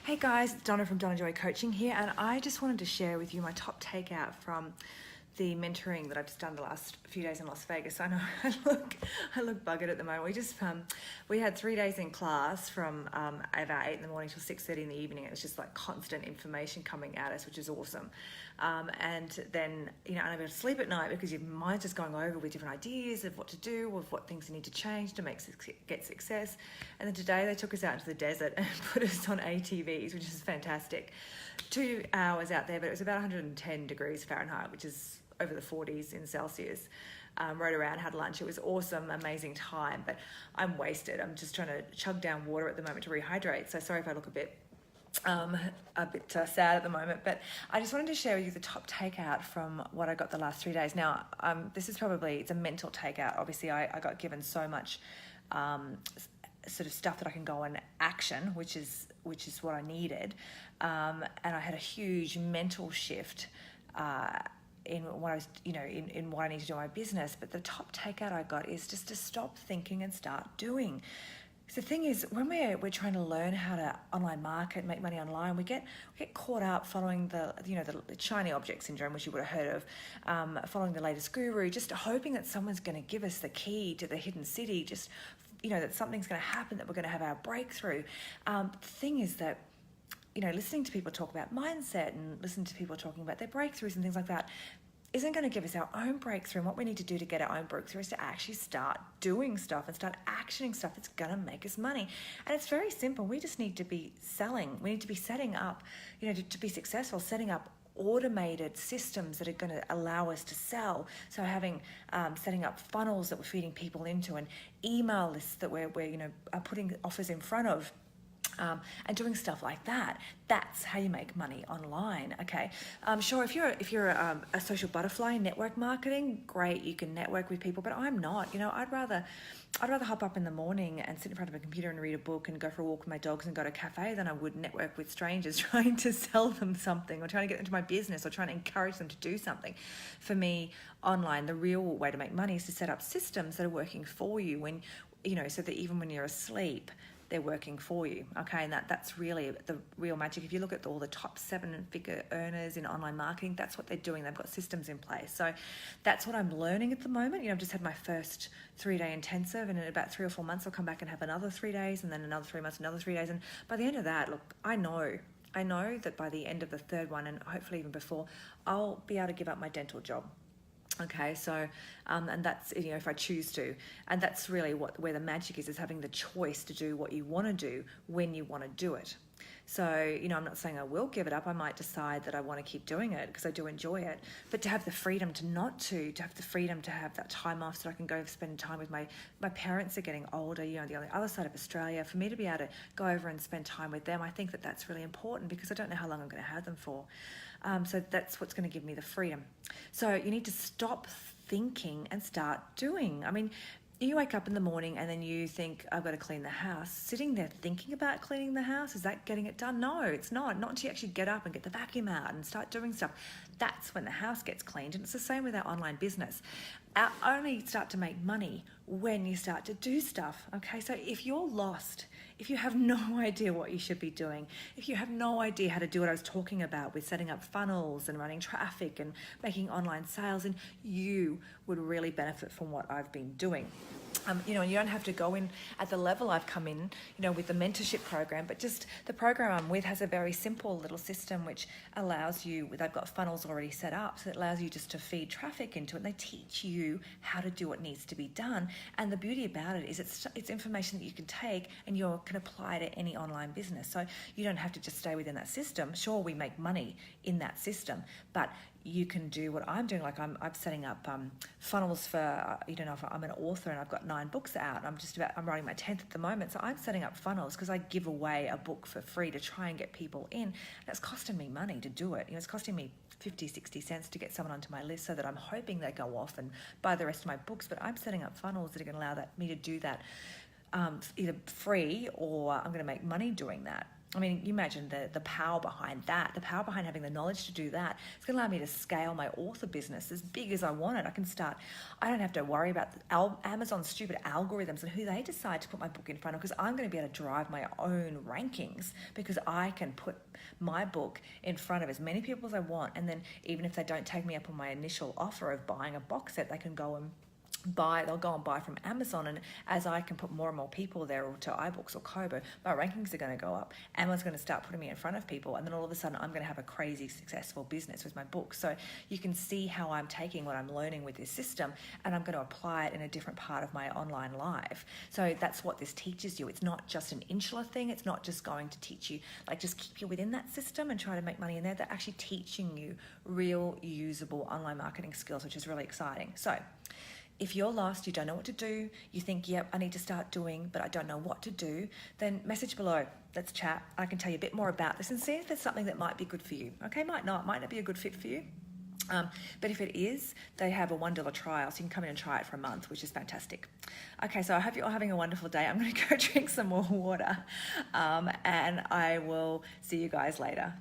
Hey guys, it's Donna from Donna Joy Coaching here, and I just wanted to share with you my top takeout from the mentoring that I've just done the last few days in Las Vegas. I know I look buggered at the moment. We had 3 days in class from about 8 in the morning till 6:30 in the evening. It was just like constant information coming at us, which is awesome. And then unable to sleep at night because your mind's just going over with different ideas of what to do, of what things need to change to get success. And then today they took us out into the desert and put us on ATVs, which is fantastic. 2 hours out there, but it was about 110 degrees Fahrenheit, which is over the 40s in Celsius. Rode around, had lunch. It was awesome, amazing time, but I'm wasted. I'm just trying to chug down water at the moment to rehydrate. So sorry if I look a bit sad at the moment, but I just wanted to share with you the top takeout from what I got the last 3 days. Now, this is it's a mental takeout. Obviously, I got given so much sort of stuff that I can go and action, which is what I needed, and I had a huge mental shift in what I was, in what I need to do in my business. But the top takeout I got is just to stop thinking and start doing. So the thing is, when we're trying to learn how to online market, make money online, we get caught up following the shiny object syndrome, which you would have heard of, following the latest guru, just hoping that someone's going to give us the key to the hidden city, just that something's going to happen, that we're going to have our breakthrough. The thing is that listening to people talk about mindset and listening to people talking about their breakthroughs and things like that isn't going to give us our own breakthrough. And what we need to do to get our own breakthrough is to actually start doing stuff and start actioning stuff that's going to make us money. And it's very simple. We just need to be selling. We need to be setting up, to be successful, setting up automated systems that are going to allow us to sell. So setting up funnels that we're feeding people into, and email lists that we're are putting offers in front of. And doing stuff like that. That's how you make money online. Okay, sure. If you're a social butterfly in network marketing, great. You can network with people, but I'm not. I'd rather hop up in the morning and sit in front of a computer and read a book and go for a walk with my dogs and go to a cafe than I would network with strangers trying to sell them something or trying to get into my business or trying to encourage them to do something. For me, online, the real way to make money is to set up systems that are working for you so that even when you're asleep, they're working for you, okay? And that's really the real magic. If you look at all the top 7-figure earners in online marketing, that's what they're doing. They've got systems in place. So that's what I'm learning at the moment. I've just had my first 3-day intensive, and in about 3 or 4 months, I'll come back and have another 3 days, and then another 3 months, another 3 days. And by the end of that, look, I know that by the end of the third one, and hopefully even before, I'll be able to give up my dental job. Okay, so, and that's, if I choose to, and that's really where the magic is having the choice to do what you want to do when you want to do it. So, I'm not saying I will give it up. I might decide that I want to keep doing it because I do enjoy it, but to have the freedom to have the freedom to have that time off so I can go spend time with my parents are getting older, on the other side of Australia, for me to be able to go over and spend time with them. I think that that's really important because I don't know how long I'm going to have them for. So that's what's going to give me the freedom. So you need to stop thinking and start doing. I mean, you wake up in the morning and then you think, I've got to clean the house. Sitting there thinking about cleaning the house, is that getting it done? No, it's not. Not until you actually get up and get the vacuum out and start doing stuff. That's when the house gets cleaned. And it's the same with our online business. Only start to make money when you start to do stuff. Okay, so if you're lost, if you have no idea what you should be doing, if you have no idea how to do what I was talking about with setting up funnels and running traffic and making online sales, then you would really benefit from what I've been doing. And you don't have to go in at the level I've come in, with the mentorship program, but just the program I'm with has a very simple little system which allows you, they've got funnels already set up, so it allows you just to feed traffic into it, and they teach you how to do what needs to be done. And the beauty about it is it's information that you can take and you can apply to any online business. So you don't have to just stay within that system. Sure, we make money in that system, but you can do what I'm doing. Like I'm setting up funnels for, I'm an author and I've got 9 books out. I'm writing my 10th at the moment. So I'm setting up funnels because I give away a book for free to try and get people in. That's costing me money to do it. It's costing me 50, 60 cents to get someone onto my list so that I'm hoping they go off and buy the rest of my books. But I'm setting up funnels that are going to allow me to do that either free or I'm going to make money doing that. I mean, you imagine the power behind that, the power behind having the knowledge to do that. It's going to allow me to scale my author business as big as I want it. I don't have to worry about Amazon's stupid algorithms and who they decide to put my book in front of, because I'm going to be able to drive my own rankings because I can put my book in front of as many people as I want. And then even if they don't take me up on my initial offer of buying a box set, they can go and they'll go and buy from Amazon, and as I can put more and more people there, or to iBooks or Kobo, my rankings are going to go up. Amazon's going to start putting me in front of people, and then all of a sudden I'm going to have a crazy successful business with my book. So you can see how I'm taking what I'm learning with this system and I'm going to apply it in a different part of my online life. So that's what this teaches you. It's not just an insular thing. It's not just going to teach you, like, just keep you within that system and try to make money in there. They're actually teaching you real usable online marketing skills, which is really exciting. So if you're lost, you don't know what to do, you think, yep, I need to start doing, but I don't know what to do, then message below. Let's chat. I can tell you a bit more about this and see if there's something that might be good for you. Okay, might not be a good fit for you. But if it is, they have a $1 trial, so you can come in and try it for a month, which is fantastic. Okay, so I hope you're all having a wonderful day. I'm going to go drink some more water, and I will see you guys later.